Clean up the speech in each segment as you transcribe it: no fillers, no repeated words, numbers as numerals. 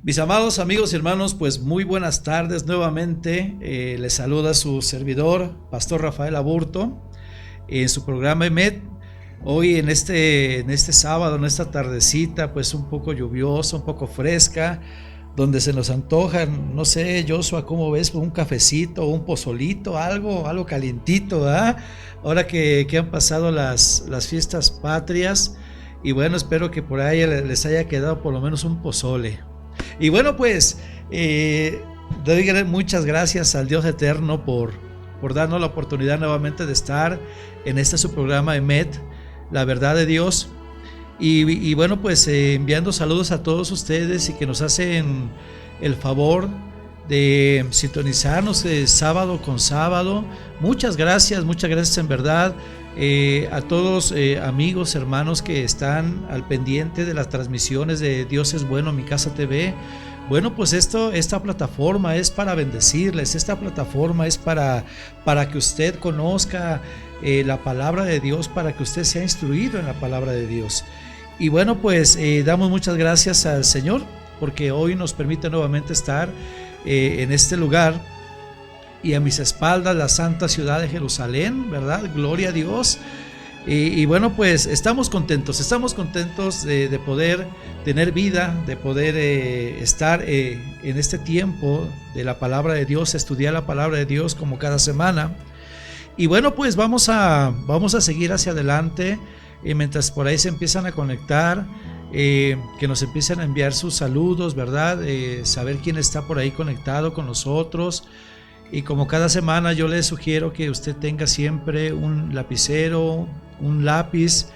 Mis amados amigos y hermanos, pues muy buenas tardes nuevamente. Les saluda su servidor, Pastor Rafael Aburto, en su programa EMET. Hoy en este sábado, en esta tardecita, pues un poco lluviosa, un poco fresca, donde se nos antoja, no sé, Joshua, ¿cómo ves? Un cafecito, un pozolito, algo calientito, ¿verdad? Ahora que han pasado las fiestas patrias, y bueno, espero que por ahí les haya quedado por lo menos un pozole. Y bueno, pues doy muchas gracias al Dios eterno por darnos la oportunidad nuevamente de estar en este su programa EMET, la verdad de Dios. Y bueno, pues enviando saludos a todos ustedes y que nos hacen el favor de sintonizarnos sábado con sábado. Muchas gracias en verdad. A todos amigos, hermanos que están al pendiente de las transmisiones de Dios es bueno, mi casa TV. Bueno, pues esta plataforma es para bendecirles, esta plataforma es para que usted conozca la palabra de Dios, para que usted sea instruido en la palabra de Dios. Y bueno, pues damos muchas gracias al Señor porque hoy nos permite nuevamente estar en este lugar. Y a mis espaldas la santa ciudad de Jerusalén, ¿verdad? Gloria a Dios. Y bueno, pues estamos contentos de poder tener vida, de poder estar en este tiempo de la palabra de Dios, estudiar la palabra de Dios como cada semana. Y bueno, pues vamos a seguir hacia adelante mientras por ahí se empiezan a conectar. Que nos empiecen a enviar sus saludos, ¿verdad? Saber quién está por ahí conectado con nosotros. Y como cada semana yo les sugiero que usted tenga siempre un lapicero, un lápiz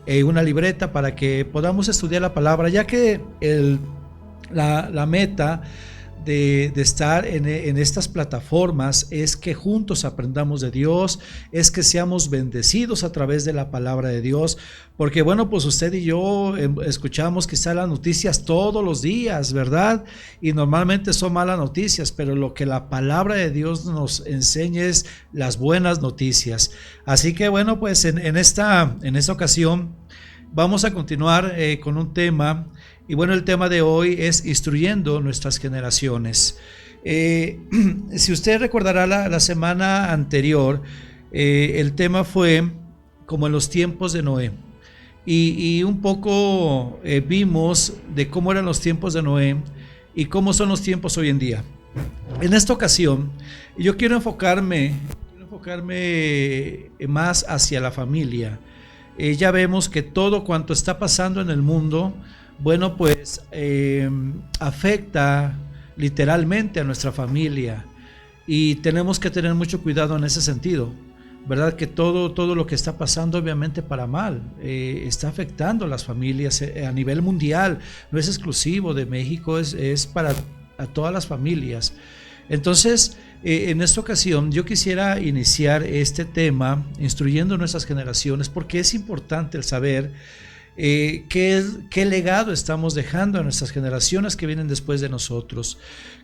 y una libreta para que podamos estudiar la palabra, ya que la meta de estar en estas plataformas es que juntos aprendamos de Dios, es que seamos bendecidos a través de la palabra de Dios, porque bueno, pues usted y yo escuchamos quizá las noticias todos los días, ¿verdad? Y normalmente son malas noticias, pero lo que la palabra de Dios nos enseña es las buenas noticias. Así que bueno, pues en esta ocasión vamos a continuar con un tema. Y bueno, el tema de hoy es instruyendo nuestras generaciones. Si usted recordará la semana anterior, el tema fue como en los tiempos de Noé. Y un poco vimos de cómo eran los tiempos de Noé y cómo son los tiempos hoy en día. En esta ocasión, yo quiero enfocarme más hacia la familia. Ya vemos que todo cuanto está pasando en el mundo, bueno, pues afecta literalmente a nuestra familia y tenemos que tener mucho cuidado en ese sentido, ¿verdad? Que todo lo que está pasando obviamente para mal está afectando a las familias a nivel mundial, no es exclusivo de México, es para a todas las familias. Entonces, en esta ocasión yo quisiera iniciar este tema instruyendo nuestras generaciones porque es importante el saber qué legado estamos dejando a nuestras generaciones que vienen después de nosotros.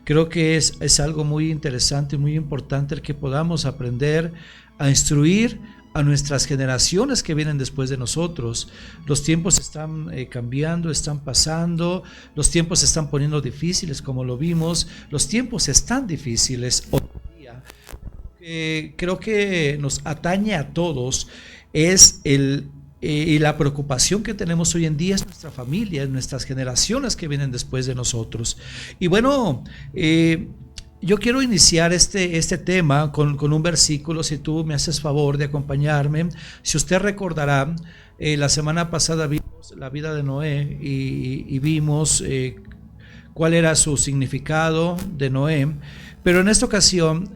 Creo que es algo muy interesante y muy importante el que podamos aprender a instruir a nuestras generaciones que vienen después de nosotros. Los tiempos están cambiando, están pasando, los tiempos se están poniendo difíciles, como lo vimos, los tiempos están difíciles hoy día. Creo que nos atañe a todos es y la preocupación que tenemos hoy en día es nuestra familia, nuestras generaciones que vienen después de nosotros. Y bueno, yo quiero iniciar este tema con un versículo, si tú me haces favor de acompañarme. Si usted recordará, la semana pasada vimos la vida de Noé y vimos cuál era su significado de Noé, pero en esta ocasión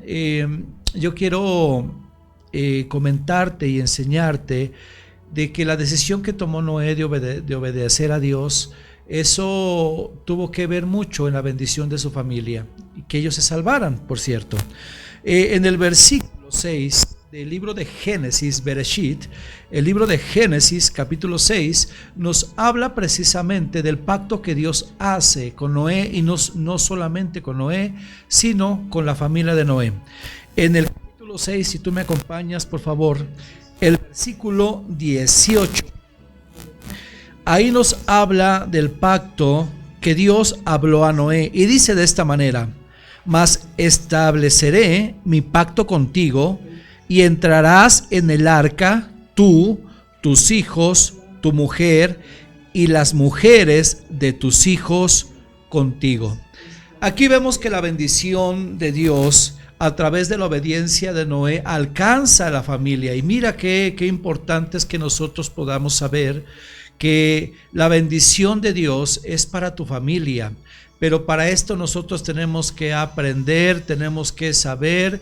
yo quiero comentarte y enseñarte de que la decisión que tomó Noé de obedecer a Dios, eso tuvo que ver mucho en la bendición de su familia y que ellos se salvaran, por cierto. En el versículo 6 del libro de Génesis, Bereshit, el libro de Génesis capítulo 6 nos habla precisamente del pacto que Dios hace con Noé y no solamente con Noé, sino con la familia de Noé. En el capítulo 6, si tú me acompañas, por favor, el versículo 18. Ahí nos habla del pacto que Dios habló a Noé y dice de esta manera: mas estableceré mi pacto contigo y entrarás en el arca, tú, tus hijos, tu mujer y las mujeres de tus hijos contigo. Aquí vemos que la bendición de Dios a través de la obediencia de Noé alcanza a la familia. Y mira qué importante es que nosotros podamos saber que la bendición de Dios es para tu familia. Pero para esto nosotros tenemos que aprender, tenemos que saber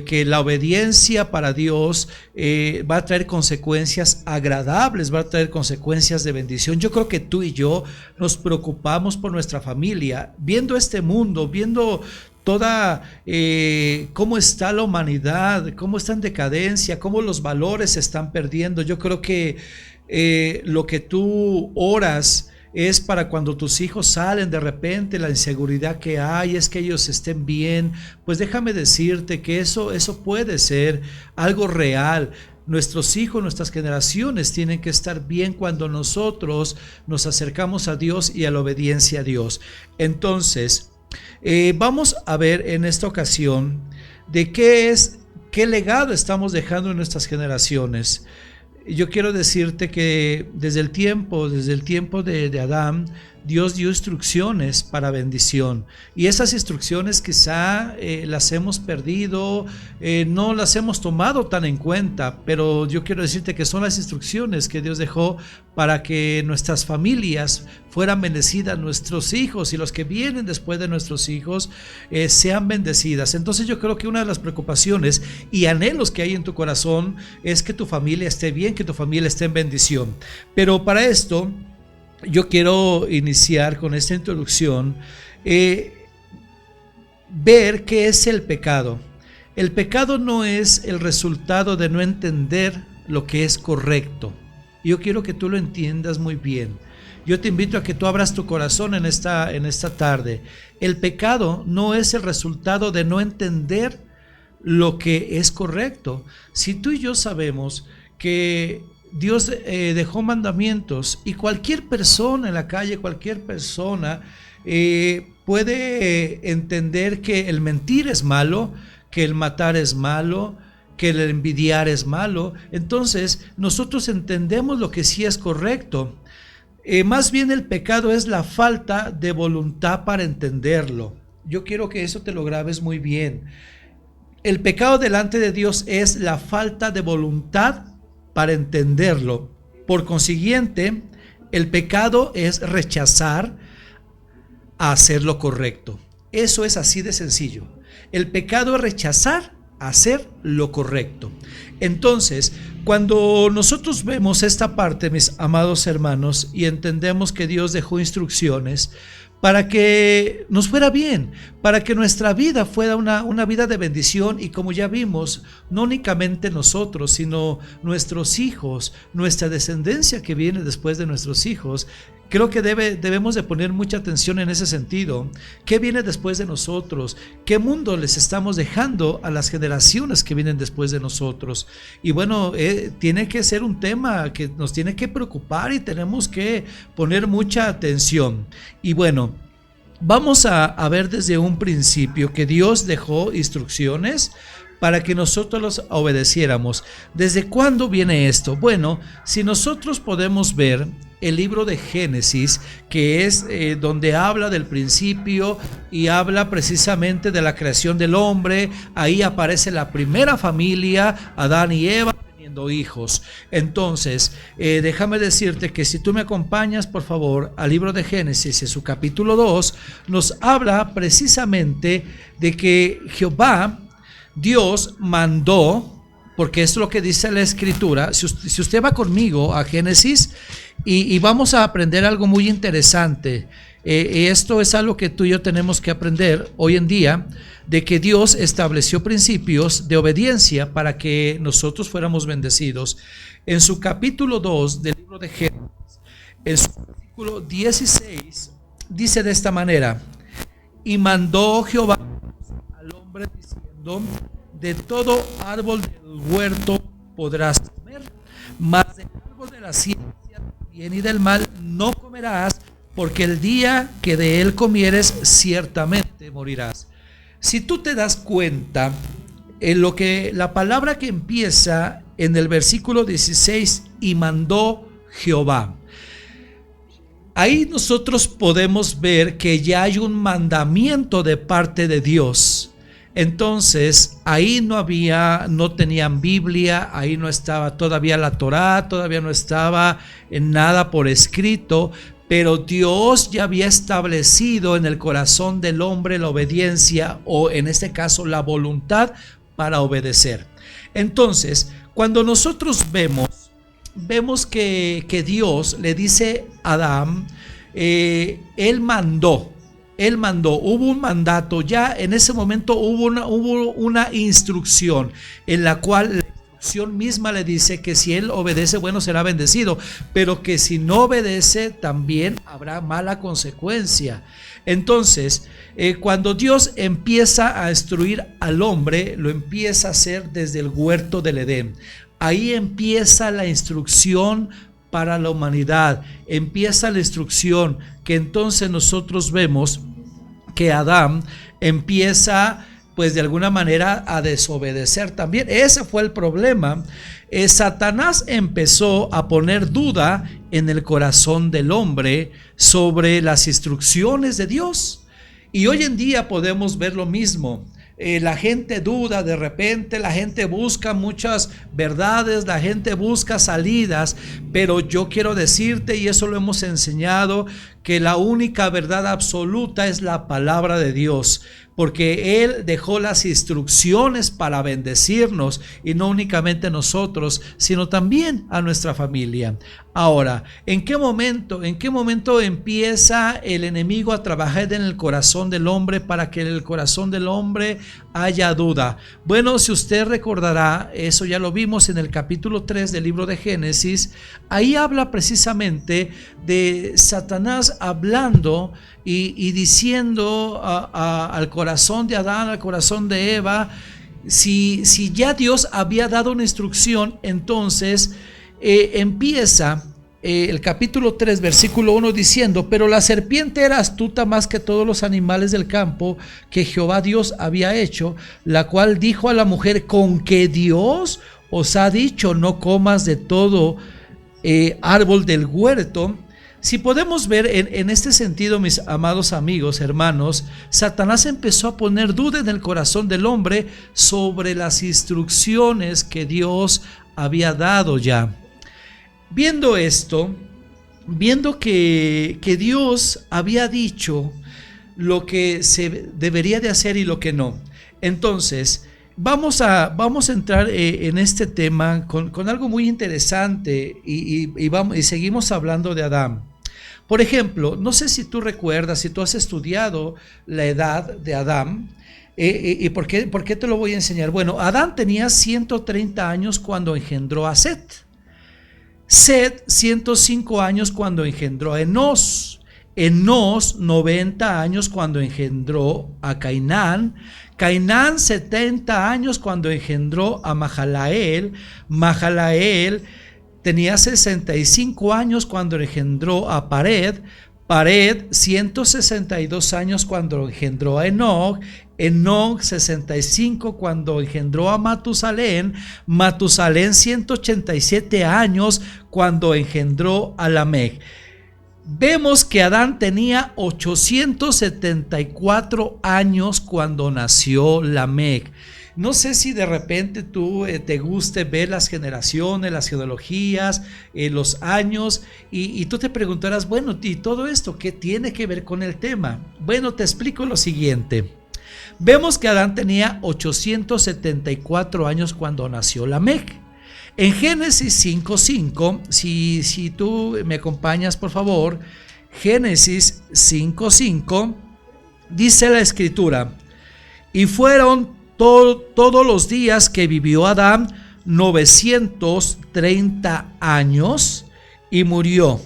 que la obediencia para Dios va a traer consecuencias agradables, va a traer consecuencias de bendición. Yo creo que tú y yo nos preocupamos por nuestra familia, viendo este mundo, viendo toda cómo está la humanidad, cómo está en decadencia, cómo los valores se están perdiendo. Yo creo que lo que tú oras es para cuando tus hijos salen de repente, la inseguridad que hay es que ellos estén bien. Pues déjame decirte que eso puede ser algo real. Nuestros hijos, nuestras generaciones tienen que estar bien cuando nosotros nos acercamos a Dios y a la obediencia a Dios. Entonces, vamos a ver en esta ocasión de qué legado estamos dejando en nuestras generaciones. Yo quiero decirte que desde el tiempo de Adán, Dios dio instrucciones para bendición, y esas instrucciones quizá las hemos perdido, no las hemos tomado tan en cuenta, pero yo quiero decirte que son las instrucciones que Dios dejó para que nuestras familias fueran bendecidas, nuestros hijos y los que vienen después de nuestros hijos sean bendecidas. Entonces yo creo que una de las preocupaciones y anhelos que hay en tu corazón es que tu familia esté bien, que tu familia esté en bendición. Pero para esto yo quiero iniciar con esta introducción, ver qué es el pecado. El pecado no es el resultado de no entender lo que es correcto. Yo quiero que tú lo entiendas muy bien. Yo te invito a que tú abras tu corazón en esta tarde. El pecado no es el resultado de no entender lo que es correcto. Si tú y yo sabemos que Dios dejó mandamientos y cualquier persona en la calle, cualquier persona puede entender que el mentir es malo, que el matar es malo, que el envidiar es malo. Entonces nosotros entendemos lo que sí es correcto. Más bien el pecado es la falta de voluntad para entenderlo. Yo quiero que eso te lo grabes muy bien. El pecado delante de Dios es la falta de voluntad para entenderlo. Por consiguiente, el pecado es rechazar a hacer lo correcto. Eso es así de sencillo. El pecado es rechazar a hacer lo correcto. Entonces, cuando nosotros vemos esta parte, mis amados hermanos, y entendemos que Dios dejó instrucciones para que nos fuera bien, para que nuestra vida fuera una vida de bendición, y como ya vimos, no únicamente nosotros, sino nuestros hijos, nuestra descendencia que viene después de nuestros hijos. Creo que debemos de poner mucha atención en ese sentido. ¿Qué viene después de nosotros? ¿Qué mundo les estamos dejando a las generaciones que vienen después de nosotros? Y bueno, tiene que ser un tema que nos tiene que preocupar y tenemos que poner mucha atención. Y bueno, vamos a ver desde un principio que Dios dejó instrucciones para que nosotros los obedeciéramos. ¿Desde cuándo viene esto? Bueno, si nosotros podemos ver el libro de Génesis, que es donde habla del principio y habla precisamente de la creación del hombre, ahí aparece la primera familia, Adán y Eva, teniendo hijos. Entonces, déjame decirte que si tú me acompañas, por favor, al libro de Génesis, en su capítulo 2, nos habla precisamente de que Jehová, Dios, mandó, porque esto es lo que dice la Escritura. Si usted va conmigo a Génesis y vamos a aprender algo muy interesante. Esto es algo que tú y yo tenemos que aprender hoy en día, de que Dios estableció principios de obediencia para que nosotros fuéramos bendecidos. En su capítulo 2 del libro de Génesis, en su versículo 16, dice de esta manera: y mandó Jehová al hombre diciendo, de todo árbol del huerto podrás comer, mas del árbol de la ciencia del bien y del mal no comerás, porque el día que de él comieres ciertamente morirás. Si tú te das cuenta, en lo que la palabra que empieza en el versículo 16, y mandó Jehová, ahí nosotros podemos ver que ya hay un mandamiento de parte de Dios. Entonces ahí no tenían Biblia, ahí no estaba todavía la Torá, todavía no estaba en nada por escrito, pero Dios ya había establecido en el corazón del hombre la obediencia, o en este caso la voluntad para obedecer. Entonces, cuando nosotros vemos que Dios le dice a Adán, Él mandó, hubo un mandato, ya en ese momento hubo una instrucción en la cual la instrucción misma le dice que si él obedece, bueno, será bendecido, pero que si no obedece también habrá mala consecuencia. Entonces, cuando Dios empieza a instruir al hombre, lo empieza a hacer desde el huerto del Edén. Ahí empieza la instrucción para la humanidad, empieza la instrucción que entonces nosotros vemos que Adán empieza pues de alguna manera a desobedecer también. Ese fue el problema. Satanás empezó a poner duda en el corazón del hombre sobre las instrucciones de Dios, y hoy en día podemos ver lo mismo. La gente duda, de repente la gente busca muchas verdades, la gente busca salidas, pero yo quiero decirte, y eso lo hemos enseñado, que la única verdad absoluta es la palabra de Dios, porque Él dejó las instrucciones para bendecirnos, y no únicamente nosotros, sino también a nuestra familia. Ahora, ¿en qué momento empieza el enemigo a trabajar en el corazón del hombre para que en el corazón del hombre haya duda? Bueno, si usted recordará, eso ya lo vimos en el capítulo 3 del libro de Génesis. Ahí habla precisamente de Satanás hablando y diciendo al corazón de Adán, al corazón de Eva, si ya Dios había dado una instrucción, entonces empieza el capítulo 3 versículo 1 diciendo: pero la serpiente era astuta más que todos los animales del campo que Jehová Dios había hecho, la cual dijo a la mujer: con que Dios os ha dicho, no comas de todo árbol del huerto. Si podemos ver en este sentido, mis amados amigos, hermanos, Satanás empezó a poner duda en el corazón del hombre sobre las instrucciones que Dios había dado ya. Viendo esto, viendo que Dios había dicho lo que se debería de hacer y lo que no, entonces vamos a entrar en este tema con algo muy interesante, y seguimos hablando de Adán. Por ejemplo, no sé si tú recuerdas, si tú has estudiado la edad de Adán, ¿y por qué te lo voy a enseñar? Bueno, Adán tenía 130 años cuando engendró a Set. Set 105 años cuando engendró a Enós. Enós 90 años cuando engendró a Cainán. Cainán 70 años cuando engendró a Mahalael. Mahalael tenía 65 años cuando engendró a Pared. Pared 162 años cuando engendró a Enoc. Enoc 65 cuando engendró a Matusalén. Matusalén 187 años cuando engendró a Lamec. Vemos que Adán tenía 874 años cuando nació Lamec. No sé si de repente tú te guste ver las generaciones, las genealogías, los años, y tú te preguntarás, bueno, ¿y todo esto qué tiene que ver con el tema? Bueno, te explico lo siguiente. Vemos que Adán tenía 874 años cuando nació Lamec. En Génesis 5:5, si tú me acompañas, por favor, Génesis 5:5, dice la escritura: y fueron todos los días que vivió Adán 930 años y murió.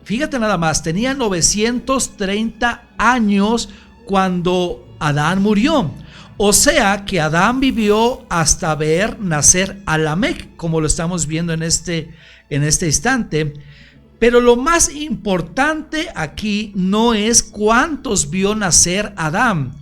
Fíjate nada más, tenía 930 años cuando Adán murió. O sea que Adán vivió hasta ver nacer a Lamec, como lo estamos viendo en este instante. Pero lo más importante aquí no es cuántos vio nacer Adán.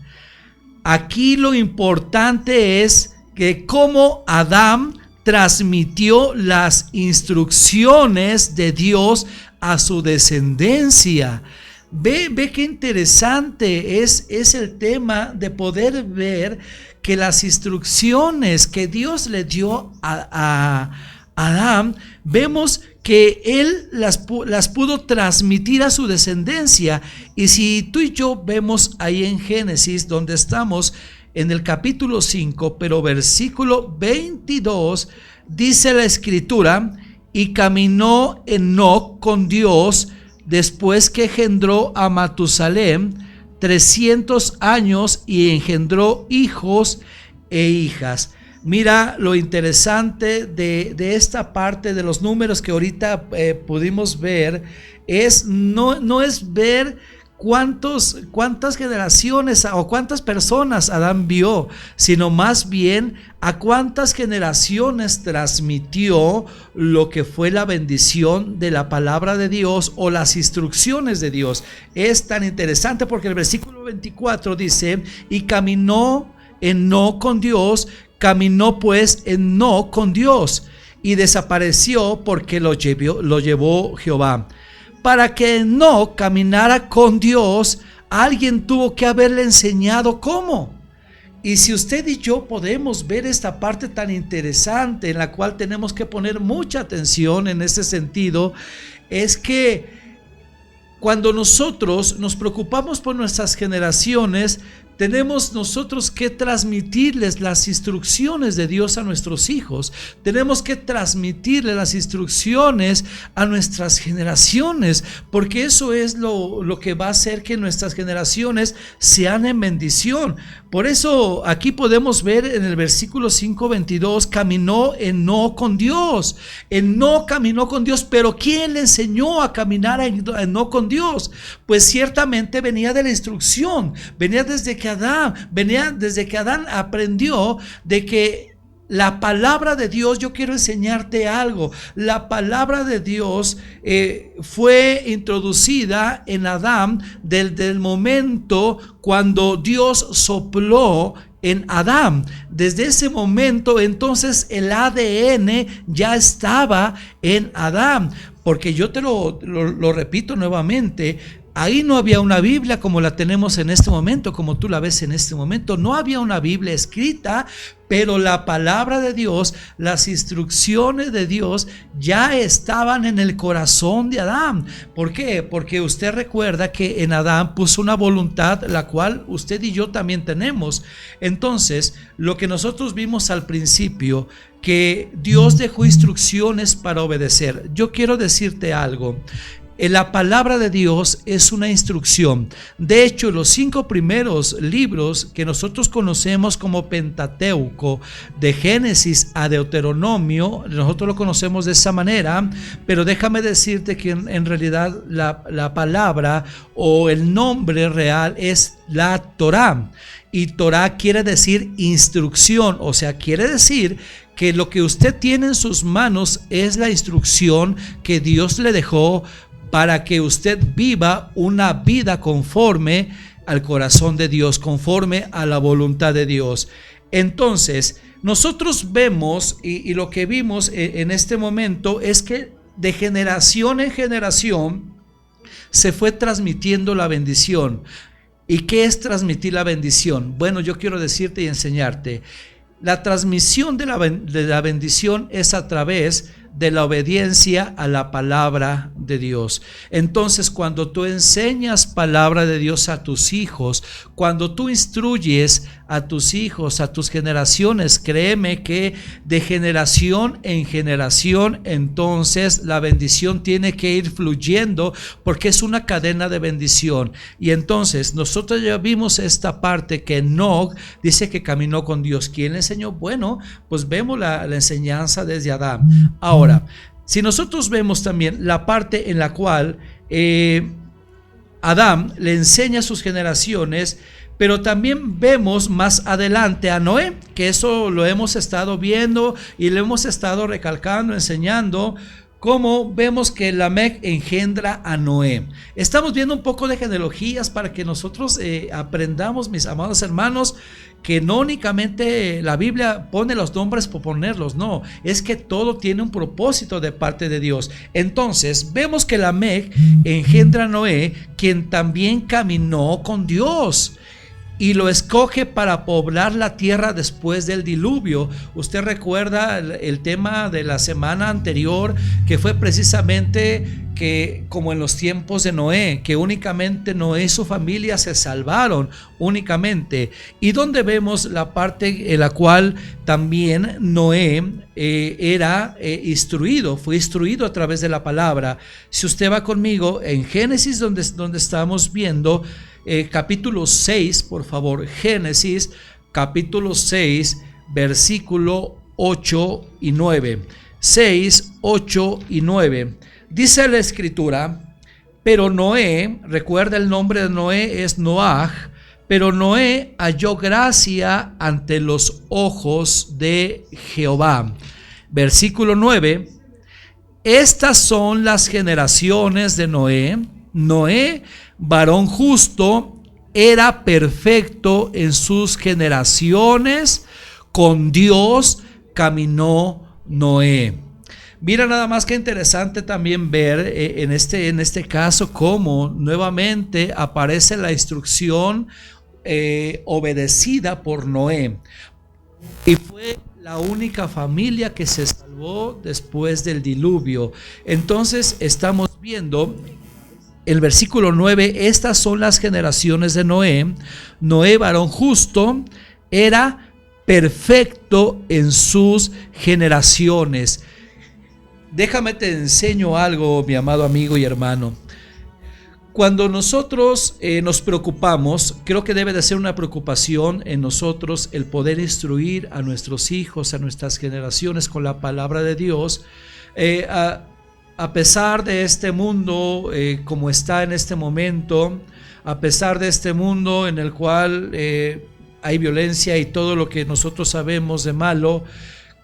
Aquí lo importante es que cómo Adán transmitió las instrucciones de Dios a su descendencia. Ve qué interesante es el tema de poder ver que las instrucciones que Dios le dio a Adán, vemos que él las pudo transmitir a su descendencia. Y si tú y yo vemos ahí en Génesis, donde estamos en el capítulo 5, pero versículo 22, dice la escritura: y caminó Enoc con Dios después que engendró a Matusalem 300 años y engendró hijos e hijas. Mira lo interesante de esta parte de los números que ahorita pudimos ver, no es ver cuántas generaciones o cuántas personas Adán vio, sino más bien a cuántas generaciones transmitió lo que fue la bendición de la palabra de Dios o las instrucciones de Dios. Es tan interesante porque el versículo 24 dice: y caminó Enoc con Dios. Caminó pues Enoc con Dios y desapareció porque lo llevó Jehová. Para que Enoc caminara con Dios, alguien tuvo que haberle enseñado cómo. Y si usted y yo podemos ver esta parte tan interesante en la cual tenemos que poner mucha atención en ese sentido, es que cuando nosotros nos preocupamos por nuestras generaciones, tenemos nosotros que transmitirles las instrucciones de Dios a nuestros hijos. Tenemos que transmitirles las instrucciones a nuestras generaciones, porque eso es lo que va a hacer que nuestras generaciones sean en bendición. Por eso aquí podemos ver en el versículo 5:22, caminó Enoc con Dios. Enoc caminó con Dios, pero ¿quién le enseñó a caminar a Enoc con Dios? Pues ciertamente venía de la instrucción, venía desde que Adán aprendió de que la palabra de Dios, yo quiero enseñarte algo, la palabra de Dios fue introducida en Adán desde el momento cuando Dios sopló en Adán. Desde ese momento entonces el ADN ya estaba en Adán, porque yo te lo repito nuevamente. Ahí no había una Biblia como la tenemos en este momento, como tú la ves en este momento. No había una Biblia escrita, pero la palabra de Dios, las instrucciones de Dios ya estaban en el corazón de Adán. ¿Por qué? Porque usted recuerda que en Adán puso una voluntad, la cual usted y yo también tenemos. Entonces, lo que nosotros vimos al principio, que Dios dejó instrucciones para obedecer. Yo quiero decirte algo. La palabra de Dios es una instrucción. De hecho, los 5 primeros libros que nosotros conocemos como Pentateuco, de Génesis a Deuteronomio, nosotros lo conocemos de esa manera, pero déjame decirte que en realidad la palabra o el nombre real es la Torá. Y Torá quiere decir instrucción, o sea, quiere decir que lo que usted tiene en sus manos es la instrucción que Dios le dejó para que usted viva una vida conforme al corazón de Dios, conforme a la voluntad de Dios. Entonces, nosotros vemos, y lo que vimos en este momento es que de generación en generación se fue transmitiendo la bendición. ¿Y qué es transmitir la bendición? Bueno, yo quiero decirte y enseñarte. La transmisión de la bendición es a través de la obediencia a la palabra de Dios. Entonces, cuando tú enseñas palabra de Dios a tus hijos, cuando tú instruyes a tus hijos, a tus generaciones, créeme que de generación en generación, entonces la bendición tiene que ir fluyendo, porque es una cadena de bendición. Y entonces nosotros ya vimos esta parte que Enoc dice que caminó con Dios. ¿Quién le enseñó? Bueno, pues vemos la enseñanza desde Adán. Ahora, si nosotros vemos también la parte en la cual Adán le enseña a sus generaciones, pero también vemos más adelante a Noé, que eso lo hemos estado viendo y lo hemos estado recalcando, enseñando, cómo vemos que Lamec engendra a Noé. Estamos viendo un poco de genealogías para que nosotros aprendamos, mis amados hermanos, que no únicamente la Biblia pone los nombres por ponerlos, no, es que todo tiene un propósito de parte de Dios. Entonces vemos que Lamec engendra a Noé, quien también caminó con Dios y lo escoge para poblar la tierra después del diluvio. Usted recuerda el tema de la semana anterior, que fue precisamente que como en los tiempos de Noé, que únicamente Noé y su familia se salvaron únicamente, y donde vemos la parte en la cual también Noé era instruido, fue instruido a través de la palabra. Si usted va conmigo en Génesis, donde estamos viendo capítulo 6, por favor, Génesis capítulo 6, versículo 8 y 9. 6, 8 y 9. Dice la escritura: pero Noé, recuerda el nombre de Noé es Noaj, pero Noé halló gracia ante los ojos de Jehová. Versículo 9. Estas son las generaciones de Noé. Noé, varón justo, era perfecto en sus generaciones, con Dios caminó Noé. Mira nada más que interesante también ver en este caso cómo nuevamente aparece la instrucción obedecida por Noé, y fue la única familia que se salvó después del diluvio. Entonces estamos viendo el versículo 9, estas son las generaciones de Noé. Noé, varón justo, era perfecto en sus generaciones. Déjame te enseño algo, mi amado amigo y hermano. Cuando nosotros nos preocupamos, creo que debe de ser una preocupación en nosotros el poder instruir a nuestros hijos, a nuestras generaciones con la palabra de Dios. A pesar de este mundo como está en este momento, a pesar de este mundo en el cual hay violencia y todo lo que nosotros sabemos de malo,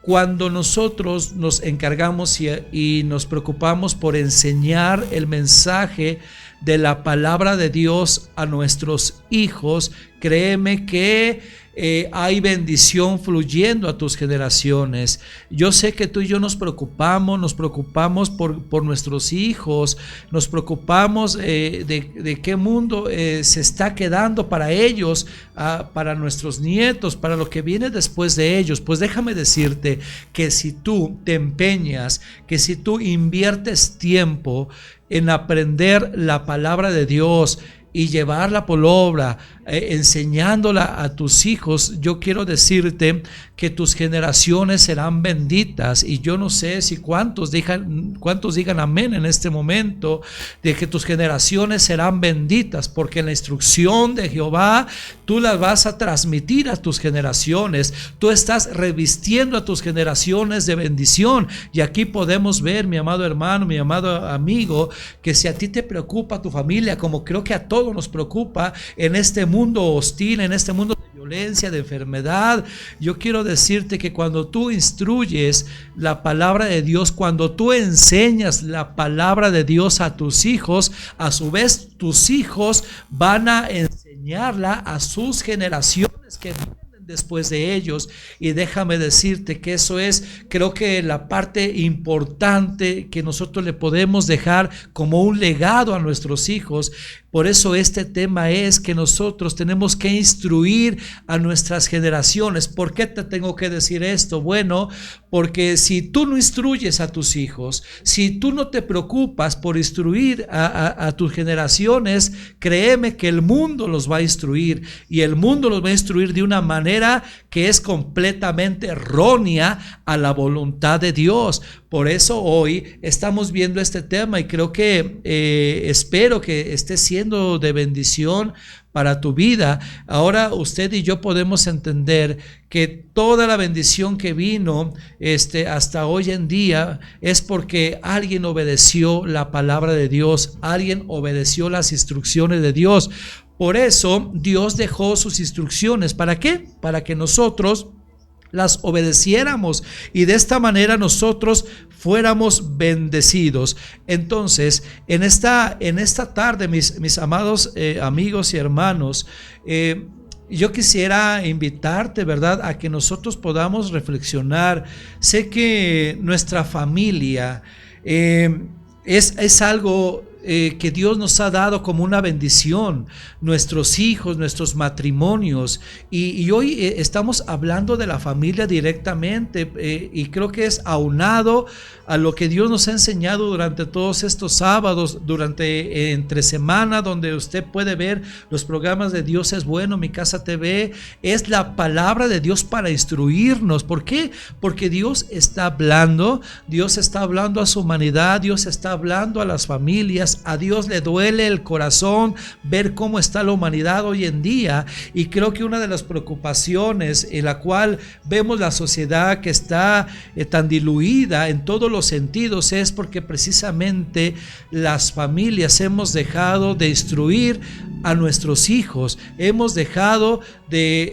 cuando nosotros nos encargamos y nos preocupamos por enseñar el mensaje de la palabra de Dios a nuestros hijos, créeme que hay bendición fluyendo a tus generaciones. Yo sé que tú y yo nos preocupamos por nuestros hijos, nos preocupamos de qué mundo se está quedando para ellos, para nuestros nietos, para lo que viene después de ellos. Pues déjame decirte que si tú te empeñas, que si tú inviertes tiempo en aprender la palabra de Dios y llevarla por obra, enseñándola a tus hijos, yo quiero decirte que tus generaciones serán benditas. Y yo no sé si cuántos digan amén en este momento, de que tus generaciones serán benditas, porque la instrucción de Jehová tú las vas a transmitir a tus generaciones. Tú estás revistiendo a tus generaciones de bendición. Y aquí podemos ver, mi amado hermano, mi amado amigo, que si a ti te preocupa tu familia, como creo que a todos nos preocupa en este mundo hostil, en este mundo de violencia, de enfermedad, yo quiero decirte que cuando tú instruyes la palabra de Dios, cuando tú enseñas la palabra de Dios a tus hijos, a su vez tus hijos van a enseñarla a sus generaciones que vienen después de ellos. Y déjame decirte que eso es, creo que la parte importante que nosotros le podemos dejar como un legado a nuestros hijos. Por eso este tema es que nosotros tenemos que instruir a nuestras generaciones. ¿Por qué te tengo que decir esto? Bueno, porque si tú no instruyes a tus hijos, si tú no te preocupas por instruir a tus generaciones, créeme que el mundo los va a instruir, y el mundo los va a instruir de una manera que es completamente errónea a la voluntad de Dios. Por eso hoy estamos viendo este tema, y creo que espero que esté siendo de bendición para tu vida. Ahora usted y yo podemos entender que toda la bendición que vino hasta hoy en día es porque alguien obedeció la palabra de Dios, alguien obedeció las instrucciones de Dios. Por eso Dios dejó sus instrucciones. ¿Para qué? Para que nosotros las obedeciéramos y de esta manera nosotros fuéramos bendecidos. Entonces, en esta tarde, mis amados amigos y hermanos, yo quisiera invitarte, ¿verdad?, a que nosotros podamos reflexionar. Sé que nuestra familia es algo que Dios nos ha dado como una bendición, nuestros hijos, nuestros matrimonios, y hoy estamos hablando de la familia directamente, y creo que es aunado a lo que Dios nos ha enseñado durante todos estos sábados, durante entre semana, donde usted puede ver los programas de Dios es Bueno, Mi Casa TV. Es la palabra de Dios para instruirnos. ¿Por qué? Porque Dios está hablando a su humanidad, Dios está hablando a las familias. A Dios le duele el corazón ver cómo está la humanidad hoy en día, y creo que una de las preocupaciones en la cual vemos la sociedad que está tan diluida en todos los sentidos es porque precisamente las familias hemos dejado de instruir a nuestros hijos, hemos dejado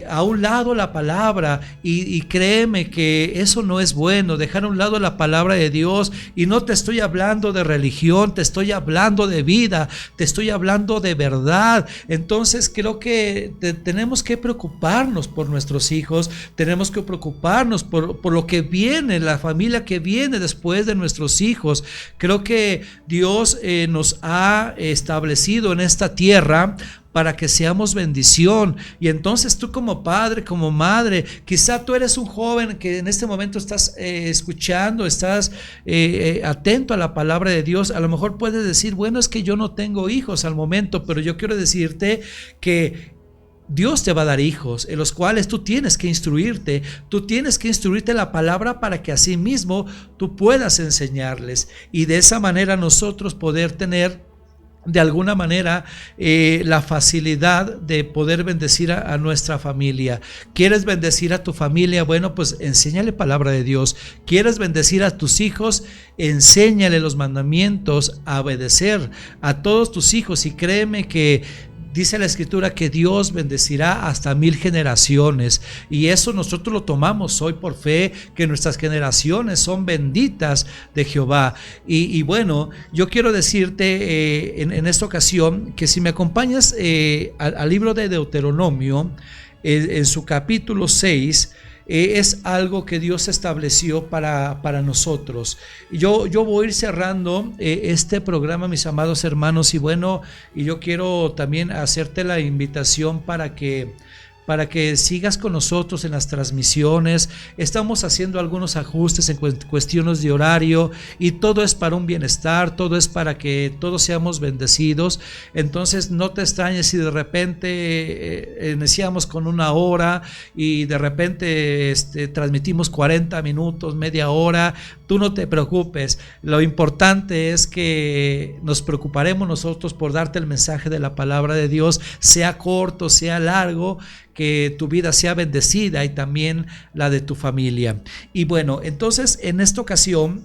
a un lado la palabra, y créeme que eso no es bueno, dejar a un lado la palabra de Dios. Y no te estoy hablando de religión, te estoy hablando de vida, te estoy hablando de verdad. Entonces creo que tenemos que preocuparnos por nuestros hijos, tenemos que preocuparnos por lo que viene, la familia que viene después de nuestros hijos. Creo que Dios nos ha establecido en esta tierra para que seamos bendición. Y entonces tú, como padre, como madre, quizá tú eres un joven que en este momento estás escuchando, estás atento a la palabra de Dios. A lo mejor puedes decir, bueno, es que yo no tengo hijos al momento, pero yo quiero decirte que Dios te va a dar hijos en los cuales tú tienes que instruirte. Tú tienes que instruirte la palabra para que así mismo tú puedas enseñarles, y de esa manera nosotros poder tener de alguna manera la facilidad de poder bendecir a nuestra familia. ¿Quieres bendecir a tu familia? Bueno, pues enséñale palabra de Dios. ¿Quieres bendecir a tus hijos? Enséñale los mandamientos, a obedecer a todos tus hijos, y créeme que dice la Escritura que Dios bendecirá hasta 1000 generaciones, y eso nosotros lo tomamos hoy por fe, que nuestras generaciones son benditas de Jehová. Y bueno, yo quiero decirte en esta ocasión que si me acompañas al libro de Deuteronomio, en su capítulo 6, es algo que Dios estableció para nosotros. Yo voy a ir cerrando este programa, mis amados hermanos, y bueno, y yo quiero también hacerte la invitación para que sigas con nosotros en las transmisiones. Estamos haciendo algunos ajustes en cuestiones de horario, y todo es para un bienestar, todo es para que todos seamos bendecidos. Entonces no te extrañes si de repente iniciamos con 1 hora y de repente transmitimos 40 minutos, media hora. Tú no te preocupes, lo importante es que nos preocuparemos nosotros por darte el mensaje de la palabra de Dios, sea corto, sea largo, que tu vida sea bendecida y también la de tu familia. Y bueno, entonces en esta ocasión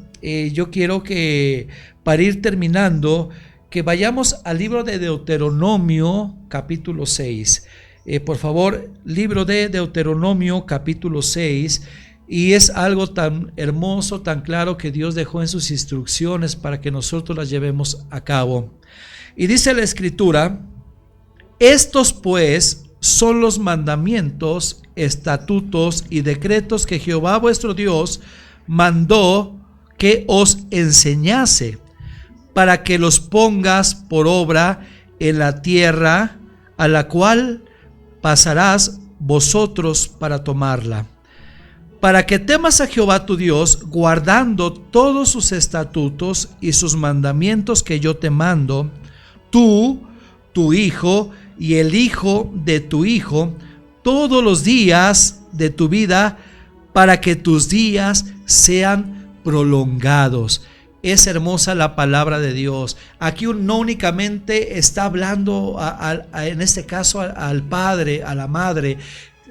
yo quiero que, para ir terminando, que vayamos al libro de Deuteronomio capítulo 6. Por favor, libro de Deuteronomio capítulo 6. Y es algo tan hermoso, tan claro, que Dios dejó en sus instrucciones para que nosotros las llevemos a cabo. Y dice la Escritura: estos pues son los mandamientos, estatutos y decretos que Jehová vuestro Dios mandó que os enseñase, para que los pongas por obra en la tierra a la cual pasarás vosotros para tomarla, para que temas a Jehová tu Dios, guardando todos sus estatutos y sus mandamientos que yo te mando, tú, tu hijo y el hijo de tu hijo, todos los días de tu vida, para que tus días sean prolongados. Es hermosa la palabra de Dios. Aquí no únicamente está hablando en este caso al padre, a la madre.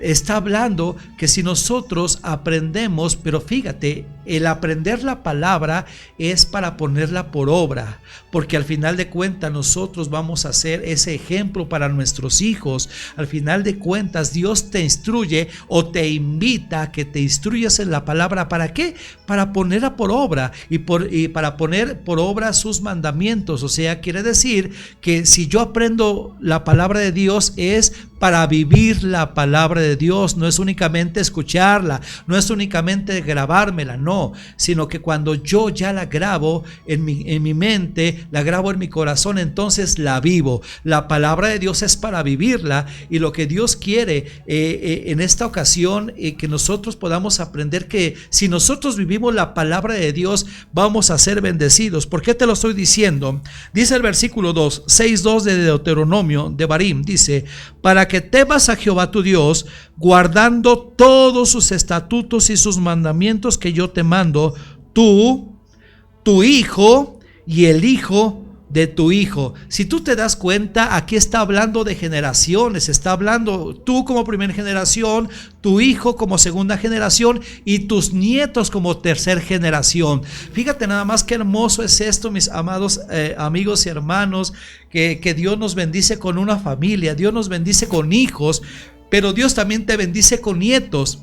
Está hablando que si nosotros aprendemos, pero fíjate, el aprender la palabra es para ponerla por obra, porque al final de cuentas nosotros vamos a ser ese ejemplo para nuestros hijos. Al final de cuentas Dios te instruye o te invita a que te instruyas en la palabra. ¿Para qué? Para ponerla por obra y para poner por obra sus mandamientos. O sea, quiere decir que si yo aprendo la palabra de Dios es para vivir la palabra de Dios. No es únicamente escucharla, no es únicamente grabármela, no, sino que cuando yo ya la grabo en mi mente, la grabo en mi corazón, entonces la vivo. La palabra de Dios es para vivirla, y lo que Dios quiere en esta ocasión, que nosotros podamos aprender que si nosotros vivimos la palabra de Dios, vamos a ser bendecidos. ¿Por qué te lo estoy diciendo? Dice el versículo 6:2 de Deuteronomio, de Barim, dice: para que temas a Jehová tu Dios, guardando todos sus estatutos y sus mandamientos que yo te mando, tú, tu hijo y el hijo de tu hijo. Si tú te das cuenta, aquí está hablando de generaciones. Está hablando tú como primera generación, tu hijo como segunda generación y tus nietos como tercera generación. Fíjate nada más qué hermoso es esto, mis amados amigos y hermanos, que Dios nos bendice con una familia, Dios nos bendice con hijos, pero Dios también te bendice con nietos.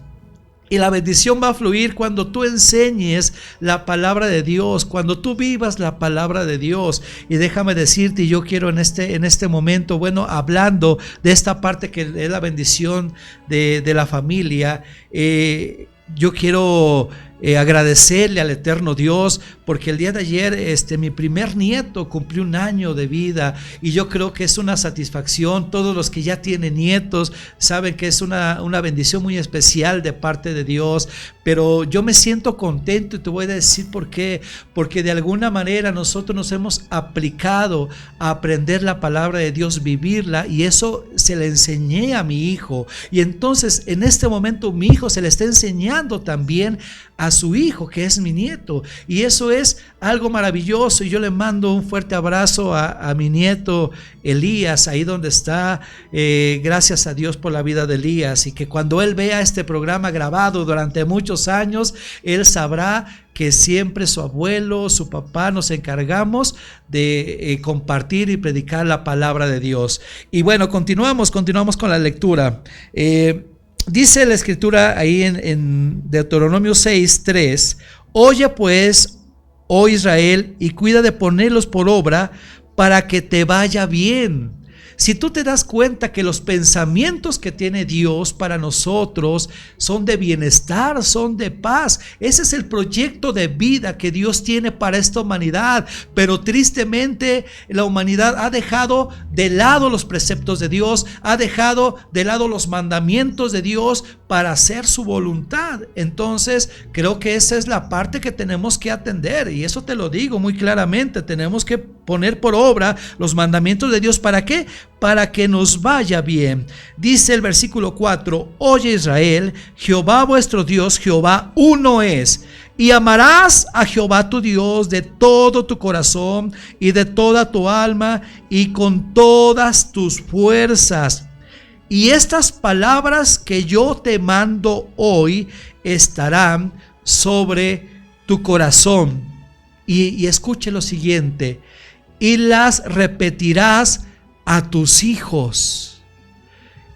Y la bendición va a fluir cuando tú enseñes la palabra de Dios, cuando tú vivas la palabra de Dios. Y déjame decirte, yo quiero en este momento, bueno, hablando de esta parte que es la bendición de la familia, yo quiero agradecerle al eterno Dios, porque el día de ayer mi primer nieto cumplió 1 año de vida, y yo creo que es una satisfacción. Todos los que ya tienen nietos saben que es una bendición muy especial de parte de Dios, pero yo me siento contento, y te voy a decir por qué. Porque de alguna manera nosotros nos hemos aplicado a aprender la palabra de Dios, vivirla, y eso se le enseñé a mi hijo, y entonces en este momento mi hijo se le está enseñando también a su hijo, que es mi nieto, y eso es algo maravilloso. Y yo le mando un fuerte abrazo a mi nieto Elías, ahí donde está. Gracias a Dios por la vida de Elías, y que cuando él vea este programa grabado durante muchos años, él sabrá que siempre su abuelo, su papá, nos encargamos de compartir y predicar la palabra de Dios. Y bueno, continuamos con la lectura. Dice la escritura ahí en Deuteronomio 6:3: oye pues, oh Israel, y cuida de ponerlos por obra para que te vaya bien. Si tú te das cuenta que los pensamientos que tiene Dios para nosotros son de bienestar, son de paz, ese es el proyecto de vida que Dios tiene para esta humanidad. Pero tristemente la humanidad ha dejado de lado los preceptos de Dios, ha dejado de lado los mandamientos de Dios para hacer su voluntad. Entonces creo que esa es la parte que tenemos que atender, y eso te lo digo muy claramente. Tenemos que poner por obra los mandamientos de Dios. ¿Para qué? Para que nos vaya bien. Dice el versículo 4: oye Israel, Jehová vuestro Dios, Jehová uno es, y amarás a Jehová tu Dios de todo tu corazón y de toda tu alma y con todas tus fuerzas. Y estas palabras que yo te mando hoy estarán sobre tu corazón. Y escuche lo siguiente: y las repetirás a tus hijos.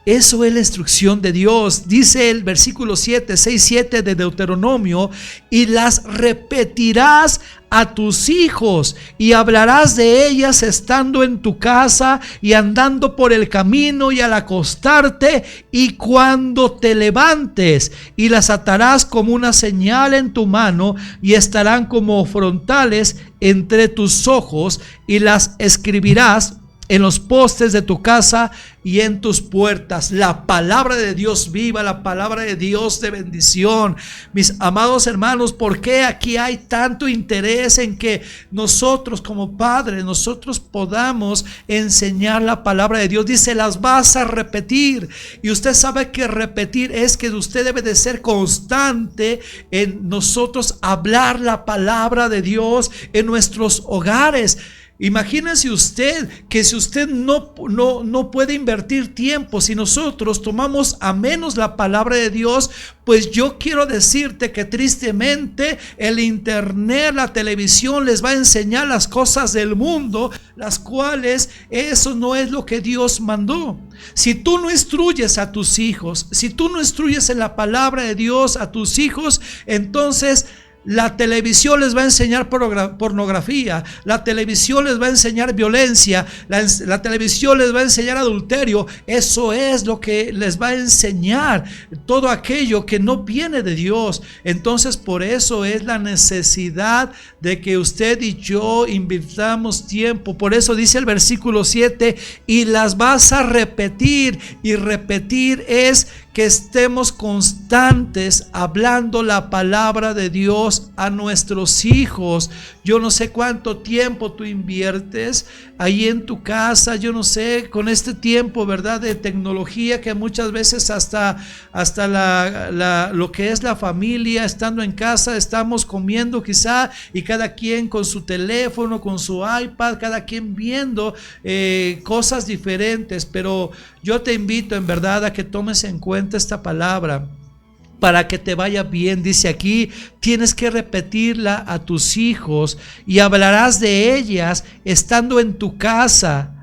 Eso es la instrucción de Dios. Dice el versículo 6:7 de Deuteronomio: y las repetirás a tus hijos, y hablarás de ellas estando en tu casa y andando por el camino y al acostarte y cuando te levantes, y las atarás como una señal en tu mano y estarán como frontales entre tus ojos, y las escribirás en los postes de tu casa y en tus puertas. La palabra de Dios viva, la palabra de Dios de bendición. Mis amados hermanos, ¿por qué aquí hay tanto interés en que nosotros como padres, nosotros podamos enseñar la palabra de Dios? Dice: las vas a repetir. Y usted sabe que repetir es que usted debe de ser constante en nosotros hablar la palabra de Dios en nuestros hogares. Imagínense usted que si usted no puede invertir tiempo, si nosotros tomamos a menos la palabra de Dios, pues yo quiero decirte que tristemente el internet, la televisión les va a enseñar las cosas del mundo, las cuales eso no es lo que Dios mandó. Si tú no instruyes a tus hijos, si tú no instruyes en la palabra de Dios a tus hijos, entonces la televisión les va a enseñar pornografía, la televisión les va a enseñar violencia, la televisión les va a enseñar adulterio. Eso es lo que les va a enseñar, todo aquello que no viene de Dios. Entonces por eso es la necesidad de que usted y yo invirtamos tiempo. Por eso dice el versículo 7, y las vas a repetir, y repetir es que estemos constantes hablando la palabra de Dios a nuestros hijos. Yo no sé cuánto tiempo tú inviertes ahí en tu casa, yo no sé, con este tiempo, ¿verdad?, de tecnología, que muchas veces hasta lo que es la familia, estando en casa, estamos comiendo quizá, y cada quien con su teléfono, con su iPad, cada quien viendo cosas diferentes. Pero yo te invito en verdad a que tomes en cuenta esta palabra para que te vaya bien. Dice aquí, tienes que repetirla a tus hijos y hablarás de ellas estando en tu casa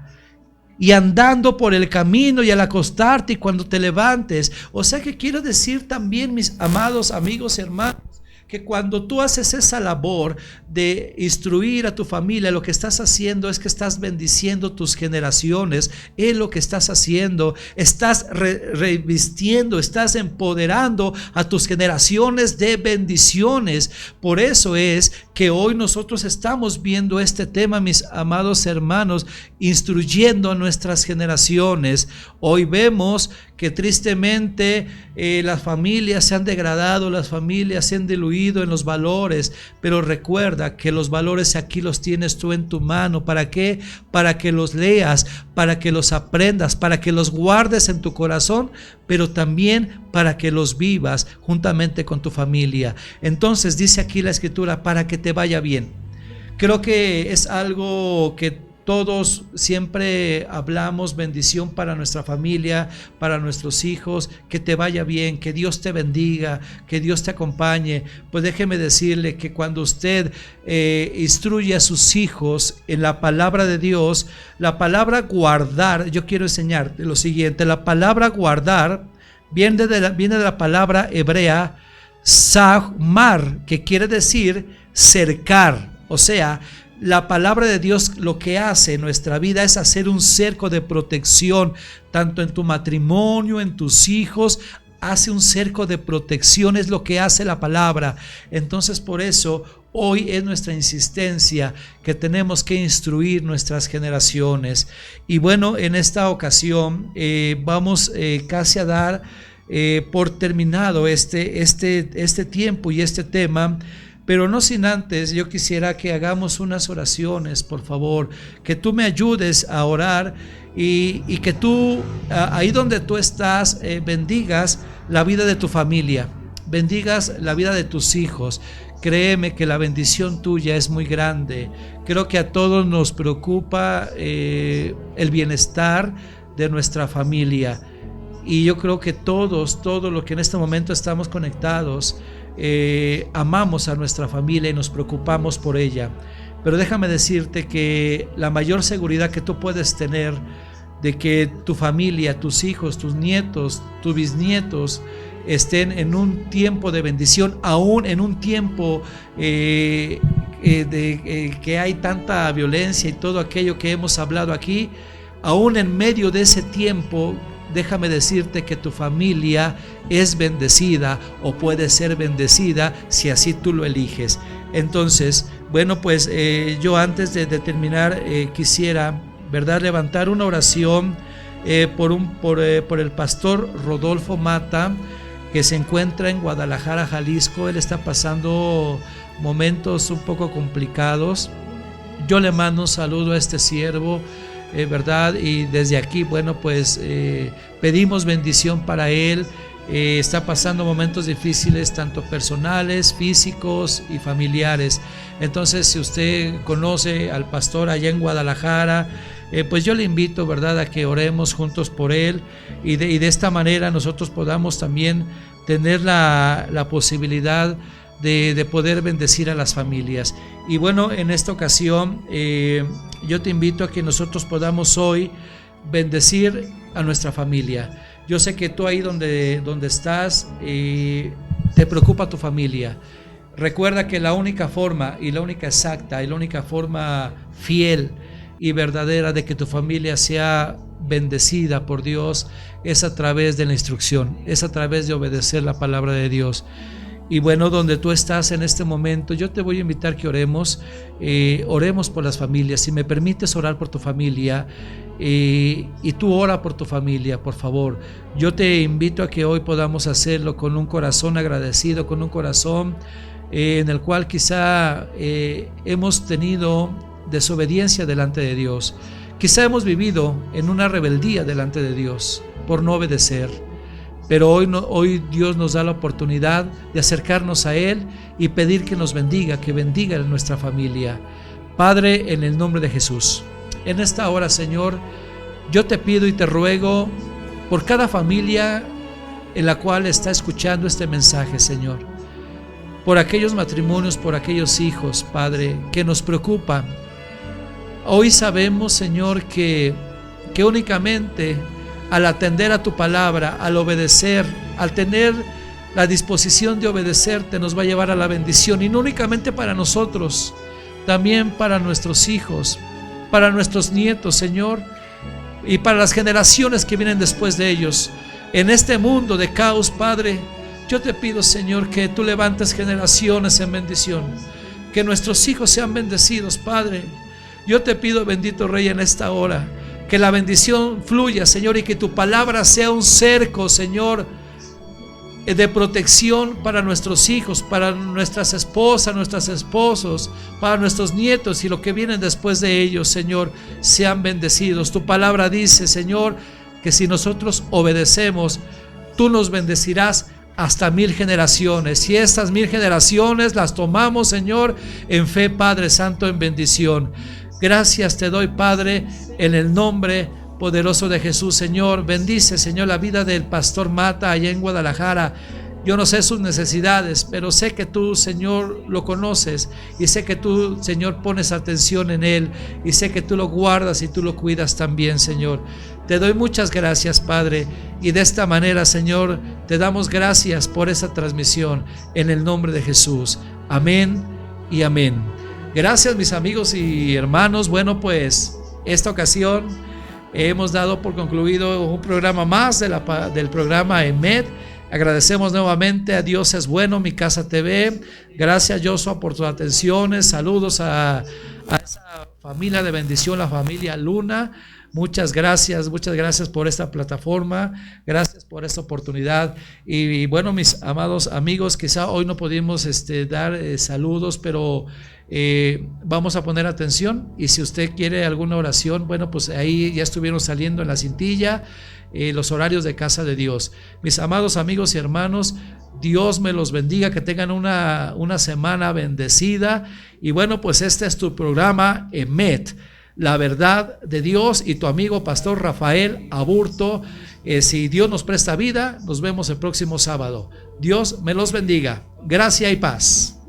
y andando por el camino y al acostarte y cuando te levantes. O sea que quiero decir también, mis amados amigos y hermanos, que cuando tú haces esa labor de instruir a tu familia, lo que estás haciendo es que estás bendiciendo tus generaciones. Es lo que estás haciendo. Estás revistiendo, estás empoderando a tus generaciones de bendiciones. Por eso es que hoy nosotros estamos viendo este tema, mis amados hermanos, instruyendo a nuestras generaciones. Hoy vemos que tristemente las familias se han degradado, las familias se han diluido en los valores, pero recuerda que los valores aquí los tienes tú en tu mano. ¿Para qué? Para que los leas, para que los aprendas, para que los guardes en tu corazón, pero también para que los vivas juntamente con tu familia. Entonces dice aquí la escritura, para que te vaya bien. Creo que es algo que todos siempre hablamos, bendición para nuestra familia, para nuestros hijos, que te vaya bien, que Dios te bendiga, que Dios te acompañe. Pues déjeme decirle que cuando usted instruye a sus hijos en la palabra de Dios, la palabra guardar, yo quiero enseñarte lo siguiente, la palabra guardar viene de la palabra hebrea sahmar, que quiere decir cercar. O sea, la palabra de Dios lo que hace en nuestra vida es hacer un cerco de protección, tanto en tu matrimonio, en tus hijos. Hace un cerco de protección, es lo que hace la palabra. Entonces por eso hoy es nuestra insistencia que tenemos que instruir nuestras generaciones. Y bueno, en esta ocasión vamos casi a dar por terminado este tiempo y este tema. Pero no sin antes, yo quisiera que hagamos unas oraciones, por favor, que tú me ayudes a orar y que tú, ahí donde tú estás, bendigas la vida de tu familia, bendigas la vida de tus hijos. Créeme que la bendición tuya es muy grande. Creo que a todos nos preocupa el bienestar de nuestra familia. Y yo creo que todos los que en este momento estamos conectados, amamos a nuestra familia y nos preocupamos por ella. Pero déjame decirte que la mayor seguridad que tú puedes tener de que tu familia, tus hijos, tus nietos, tus bisnietos estén en un tiempo de bendición, aún en un tiempo que hay tanta violencia y todo aquello que hemos hablado aquí, aún en medio de ese tiempo, déjame decirte que tu familia es bendecida o puede ser bendecida si así tú lo eliges. Entonces, bueno, pues yo antes de terminar quisiera, ¿verdad?, levantar una oración por el pastor Rodolfo Mata, que se encuentra en Guadalajara, Jalisco. Él está pasando momentos un poco complicados. Yo le mando un saludo a este siervo, ¿verdad? Y desde aquí, bueno, pues pedimos bendición para él. Está pasando momentos difíciles, tanto personales, físicos y familiares. Entonces, si usted conoce al pastor allá en Guadalajara, pues yo le invito, ¿verdad?, a que oremos juntos por él y de esta manera nosotros podamos también tener la posibilidad de poder bendecir a las familias. Y bueno, en esta ocasión yo te invito a que nosotros podamos hoy bendecir a nuestra familia. Yo sé que tú ahí donde estás te preocupa tu familia. Recuerda que la única forma y la única exacta y la única forma fiel y verdadera de que tu familia sea bendecida por Dios es a través de la instrucción, es a través de obedecer la palabra de Dios. Y bueno, donde tú estás en este momento, yo te voy a invitar que oremos por las familias. Si me permites orar por tu familia, y tú ora por tu familia, por favor. Yo te invito a que hoy podamos hacerlo con un corazón agradecido, con un corazón en el cual quizá hemos tenido desobediencia delante de Dios. Quizá hemos vivido en una rebeldía delante de Dios por no obedecer. Pero hoy Dios nos da la oportunidad de acercarnos a Él y pedir que nos bendiga, que bendiga a nuestra familia. Padre, en el nombre de Jesús, en esta hora, Señor, yo te pido y te ruego por cada familia en la cual está escuchando este mensaje, Señor. Por aquellos matrimonios, por aquellos hijos, Padre, que nos preocupan. Hoy sabemos, Señor, que únicamente al atender a tu palabra, al obedecer, al tener la disposición de obedecerte, nos va a llevar a la bendición. Y no únicamente para nosotros, también para nuestros hijos, para nuestros nietos, Señor, y para las generaciones que vienen después de ellos. En este mundo de caos, Padre, yo te pido, Señor, que tú levantes generaciones en bendición, que nuestros hijos sean bendecidos, Padre. Yo te pido, bendito Rey, en esta hora, que la bendición fluya, Señor, y que tu palabra sea un cerco, Señor, de protección para nuestros hijos, para nuestras esposas, nuestros esposos, para nuestros nietos y lo que vienen después de ellos, Señor, sean bendecidos. Tu palabra dice, Señor, que si nosotros obedecemos, tú nos bendecirás hasta 1000 generaciones. Y estas 1000 generaciones las tomamos, Señor, en fe, Padre Santo, en bendición. Gracias te doy, Padre, en el nombre poderoso de Jesús, Señor. Bendice, Señor, la vida del pastor Mata allá en Guadalajara. Yo no sé sus necesidades, pero sé que tú, Señor, lo conoces, y sé que tú, Señor, pones atención en él, y sé que tú lo guardas y tú lo cuidas también, Señor. Te doy muchas gracias, Padre, y de esta manera, Señor, te damos gracias por esa transmisión en el nombre de Jesús. Amén y amén. Gracias, mis amigos y hermanos. Bueno, pues esta ocasión hemos dado por concluido un programa más del programa EMET. Agradecemos nuevamente a Dios es Bueno, Mi Casa TV. Gracias, Joshua, por tus atenciones. Saludos a esa familia de bendición, la familia Luna. Muchas gracias por esta plataforma, gracias por esta oportunidad. Y bueno, mis amados amigos, quizá hoy no pudimos dar saludos, pero vamos a poner atención, y si usted quiere alguna oración, bueno, pues ahí ya estuvieron saliendo en la cintilla los horarios de Casa de Dios. Mis amados amigos y hermanos, Dios me los bendiga, que tengan una semana bendecida. Y bueno, pues este es tu programa EMET, la verdad de Dios, y tu amigo pastor Rafael Aburto. Si Dios nos presta vida, nos vemos el próximo sábado. Dios me los bendiga. Gracia y paz.